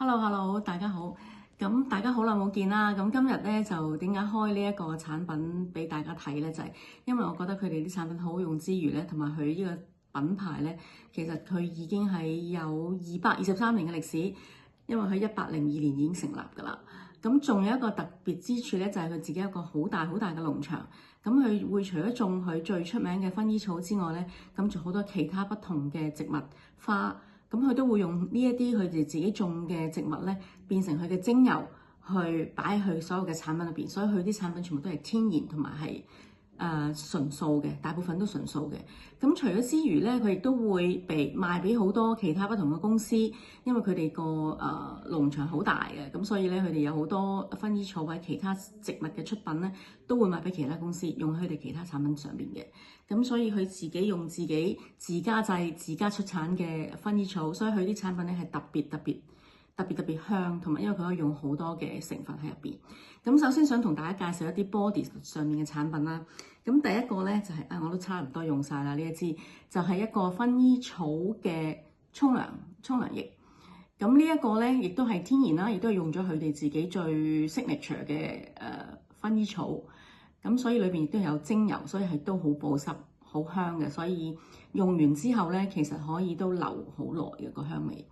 Hello，大家好。咁大家好耐冇見啦。咁今日咧就點解開呢一個產品俾大家睇咧？就係因為我覺得佢哋啲產品好好用之餘咧，同埋佢呢個品牌咧，其實佢已經係有223年嘅歷史，因為佢1802年已經成立㗎啦。咁仲有一個特別之處咧，就係佢自己有一個好大嘅農場。咁佢會除咗種佢最出名嘅薰衣草之外咧，咁仲好多其他不同嘅植物花。咁佢都會用呢一啲佢哋自己種嘅植物咧，變成佢嘅精油去擺去所有嘅產品入邊，所以佢啲產品全部都係天然同埋係純素嘅，大部分都純素嘅。咁除咗之餘咧，佢亦都會被賣俾好多其他不同嘅公司，因為佢哋個農場好大嘅，咁所以咧佢哋有好多薰衣草或者其他植物嘅出品咧，都會賣俾其他公司用喺佢哋其他產品上邊嘅。咁所以佢自己用自己自家製、自家出產嘅薰衣草，所以佢啲產品咧係特別香，同埋因為佢可以用好多嘅成分喺入邊。咁首先想同大家介紹一啲 body 上面嘅產品啦。咁第一個咧就係我都差唔多用晒啦，呢一支就係一個薰衣草嘅沖涼液。咁呢一個咧亦都係天然啦，亦都係用咗佢哋自己最 signature 嘅薰衣草。咁所以裏邊亦都有精油，所以係都好保濕、好香嘅。所以用完之後咧，其實可以都留好耐嘅個香味。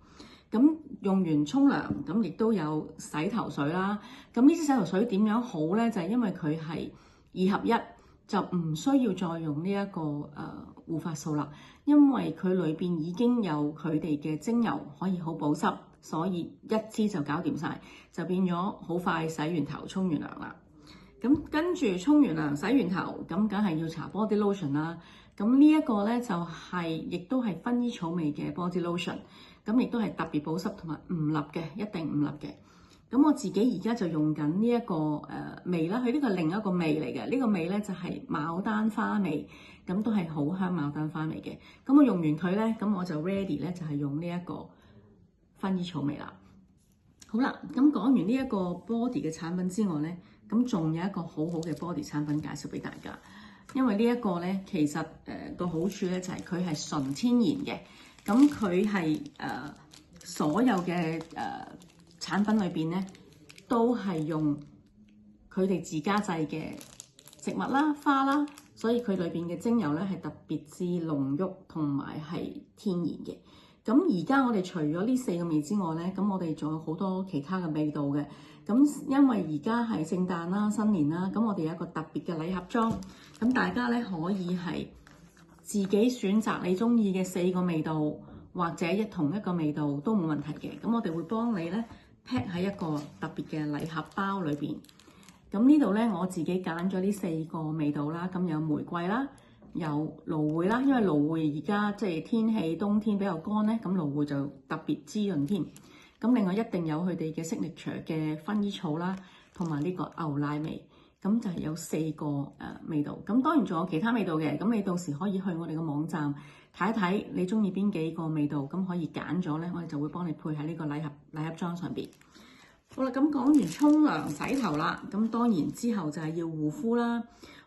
咁用完沖涼，咁亦都有洗頭水啦。咁呢支洗頭水點樣好咧？就係因為佢係2合1，就唔需要再用呢一個護髮素啦。因為佢裏邊已經有佢哋嘅精油，可以好保濕，所以一支就搞掂晒，就變咗好快洗完頭、沖完涼啦。咁跟住沖完涼、洗完頭，咁梗係要搽 body lotion 啦。咁呢一個咧就係亦都係薰衣草味嘅 body lotion， 咁亦都係特別保濕同埋唔立嘅，一定唔立嘅。咁我自己而家就用緊呢一個味啦，佢呢個另一個味嚟嘅，呢個味咧就係牡丹花味，咁都係好香牡丹花味嘅。咁我用完佢咧，咁我就 ready 咧就係用呢一個薰衣草味啦。好啦，咁講完呢一個 body 嘅產品之外咧，咁仲有一個好好嘅 body 產品介紹俾大家。因為呢一個咧，其實個好處咧就係佢係純天然嘅，咁佢係所有嘅產品裏邊咧都係用佢哋自家製嘅植物啦、花啦，所以佢裏邊嘅精油咧係特別之濃郁同埋係天然嘅。咁而家我哋除咗呢4個味之外咧，咁我哋仲有好多其他嘅味道嘅。咁因為而家係聖誕啦、新年啦，咁我哋有一個特別嘅禮盒裝，咁大家咧可以係自己選擇你中意嘅4個味道，或者同一個味道都冇問題嘅。咁我哋會幫你咧 pack 喺一個特別嘅禮盒包裏邊。咁呢度咧我自己揀咗呢4個味道啦，咁有玫瑰啦。有蘆薈啦，因為蘆薈而家即係天氣冬天比較乾咧，咁蘆薈就特別滋潤添。咁另外一定有佢哋嘅 signature 嘅薰衣草啦，同埋呢個牛奶味，咁就係有4個味道。咁當然仲有其他味道嘅，咁你到時可以去我哋嘅網站睇一睇你中意邊幾個味道，咁可以揀咗咧，我哋就會幫你配喺呢個禮盒裝上邊。好啦，咁講完沖涼洗頭啦，咁當然之後就係要護膚啦。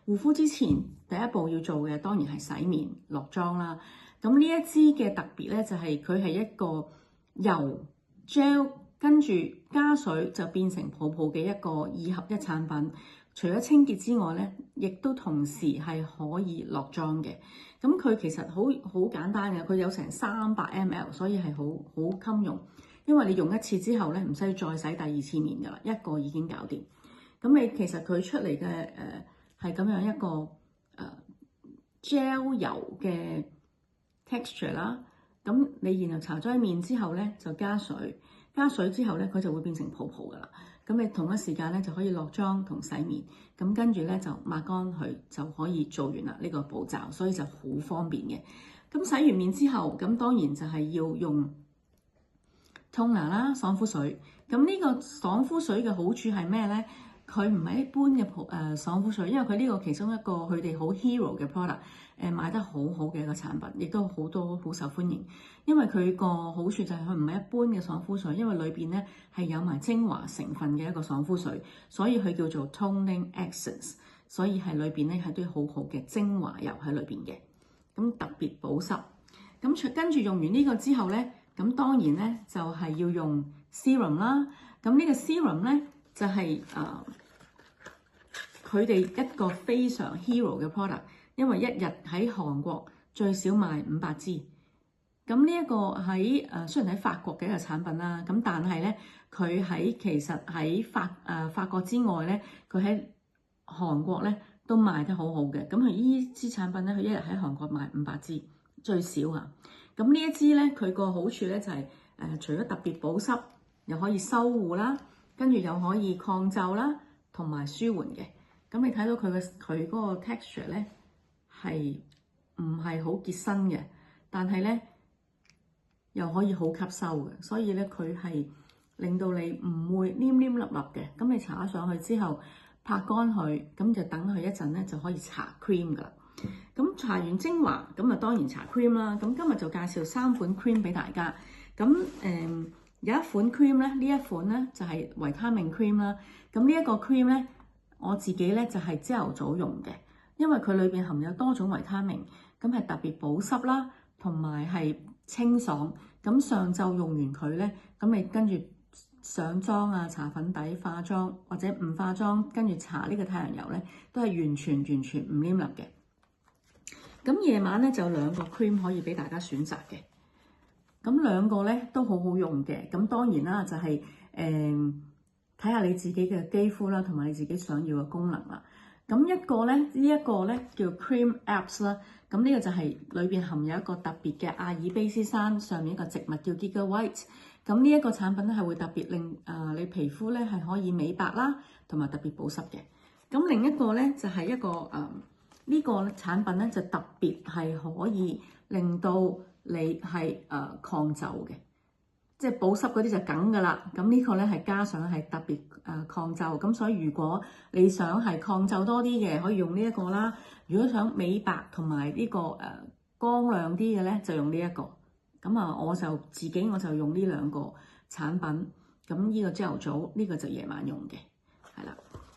護膚之前第一步要做嘅當然係洗面落妝啦。咁呢一支嘅特別咧就係佢係一個油 gel 跟住加水就變成泡泡嘅一個2合1產品。除咗清潔之外咧，亦都同時係可以落妝嘅。咁佢其實好簡單嘅，佢有成300 ml， 所以係好襟用。因為你用一次之後咧，唔使再洗第2次面噶啦，一個已經搞掂。咁你其實佢出嚟嘅係咁樣一個gel 油嘅 texture 啦。咁你然後搽咗喺面之後咧，就加水之後咧，佢就會變成泡泡噶啦。咁你同一時間咧就可以落妝同洗面，咁跟住咧就抹乾佢就可以做完啦呢個步驟，所以就好方便嘅。咁洗完面之後，咁當然就係要用沖涼啦，爽膚水。咁呢個爽膚水嘅好處係咩咧？佢唔係一般嘅爽膚水，因為佢呢個其中一個佢哋好 hero 嘅 product， 賣得好好嘅一個產品，亦都好多好受歡迎。因為佢個好處就係佢唔係一般嘅爽膚水，因為裏邊咧係有埋精華成分嘅一個爽膚水，所以佢叫做 toning essence， 所以係裏邊咧係啲好好嘅精華油喺裏邊嘅，咁特別保濕。咁跟住用完呢個之後咧，咁當然咧就係要用 serum 啦。咁呢個 serum 咧就係佢哋一個非常 hero 嘅 product， 因為一日喺韓國最少賣500支。咁呢一個喺雖然喺法國嘅一個產品啦，咁但係咧佢其實喺法國之外咧，佢喺韓國咧都賣得好好嘅。咁佢依支產品咧，佢一日喺韓國賣500支最少啊。咁呢一支咧，佢個好處咧就係除咗特別保濕，又可以修護啦，跟住又可以抗皺啦，同埋舒緩嘅。咁你睇到佢嗰個 texture 咧係唔係好結身嘅，但係咧又可以好吸收嘅，所以咧佢係令到你唔會黏黏粒粒嘅。咁你搽咗上去之後，拍乾佢，咁就等佢一陣咧就可以搽 cream 噶啦。咁搽完精華，咁啊當然搽 cream 啦。咁今日就介紹3款 cream 俾大家。咁有一款 cream 咧，呢一款咧就係維他命 cream 啦。咁呢一個 cream 咧，我自己咧就係朝頭早用嘅，因為佢裏邊含有多種維他命，咁係特別保濕啦，同埋係清爽。咁上晝用完佢咧，咁你跟住上妝啊、搽粉底、化妝或者唔化妝，跟住搽呢個太陽油咧，都係完全唔黏粒嘅。咁夜晚咧就有2個 cream 可以俾大家選擇嘅。咁2個咧都好好用嘅。咁當然啦，就係睇下你自己嘅肌膚啦，同埋你自己想要嘅功能啦。咁一個咧，呢一個咧叫 Cream Apps 啦。咁呢個就係裏邊含有一個特別嘅阿爾卑斯山上面一個植物叫 Giga White。咁呢一個產品咧係會特別令你皮膚咧係可以美白啦，同埋特別保濕嘅。咁另一個咧就係一個呢個產品咧就特別係可以令到你係抗皺嘅，即係保濕嗰啲就梗㗎啦。咁呢個咧係加上係特別抗皺，咁所以如果你想係抗皺多啲嘅，可以用呢一個啦。如果想美白同埋呢個光亮啲嘅咧，就用呢一個。咁我就用呢2個產品。咁呢個朝頭早，呢個就夜晚用嘅，係啦。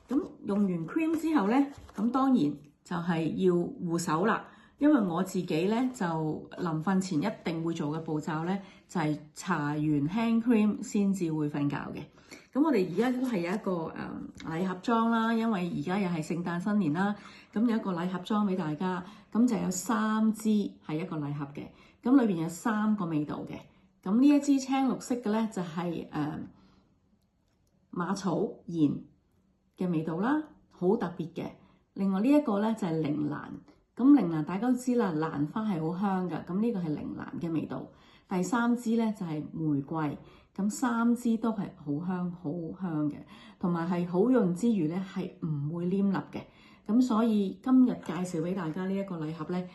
咁用完 cream 之後咧，咁當然就係要護手啦。因為我自己咧就臨瞓前一定會做嘅步驟咧，就係搽完 hand cream 先至會瞓覺嘅。咁我哋而家都係有一個禮盒裝啦，因為而家又係聖誕新年啦，咁有一個禮盒裝俾大家，咁就有3支係一個禮盒嘅，咁裏邊有3個味道嘅。咁呢一支青綠色嘅咧就係馬草鹽嘅味道啦，好特別嘅。另外呢一個咧就係鈴蘭。咁鈴蘭大家都知啦，蘭花係好香㗎，咁呢個係鈴蘭嘅味道。第3支咧就係玫瑰，咁3支都係好香嘅，同埋係好潤之餘咧係唔會黏粒嘅。咁所以今日介紹俾大家呢一個禮盒咧，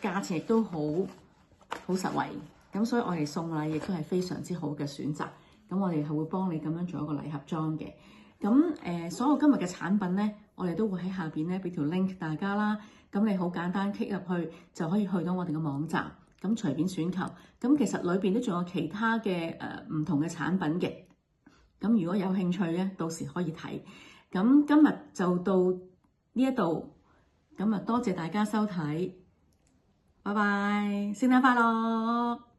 價錢亦都好實惠。咁所以我哋送禮亦都係非常之好嘅選擇。咁我哋係會幫你咁樣做一個禮盒裝嘅。咁所有今日嘅產品咧，我哋都會喺下邊咧俾條 link 大家啦。咁你好簡單 click 入去就可以去到我哋嘅網站，咁隨便選購。咁其實裏邊都仲有其他嘅唔同嘅產品嘅。咁如果有興趣咧，到時可以睇。咁今日就到呢一度，咁多謝大家收睇，拜拜，聖誕快樂！